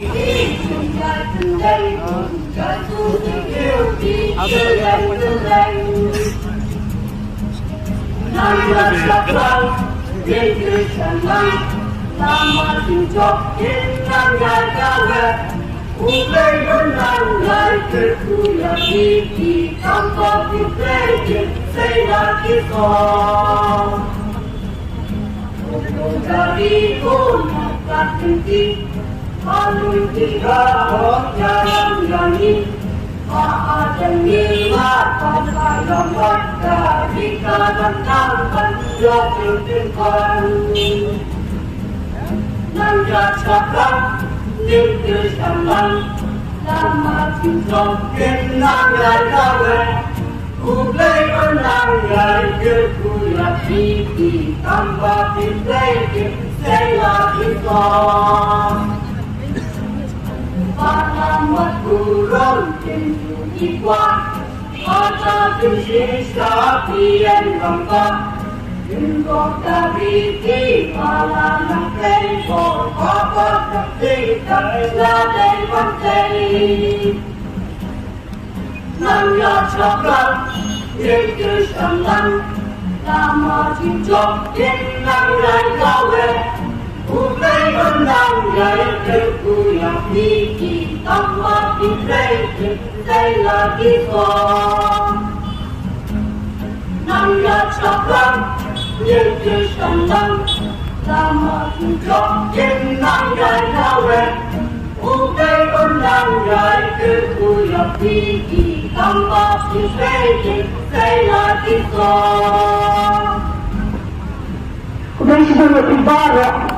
Lama tinjok inang gawe Ublay menang lagi kuya kiki Tanpa diplay say lagi song Untuk dari kunakat tinggi Alun tiga jalan yani Maadang nilat Pasayang warga Jika dan tampan Yokin timpan Nang jacakam Nimtu syaman Lama tinjok Inang gawe Ublay menang lagi kuya kiki Tanpa diplay say lagi song Panamat kurang pintu ikwan Ada kisah pian lambak Ingkok dari di malam yang tempo Apa ketika ladai pantai Nanya cakap Yaitu syaman Lama tinjok Inang gawe Ublay menang Yaitu kuya kiki Tanpa diplay say lagi kong Nanya cakap Yaitu syaman Lama tinjok Inang gawe Ublay menang Yaitu kuya kiki Tanpa diplay say lagi kong Ublay siya ibarra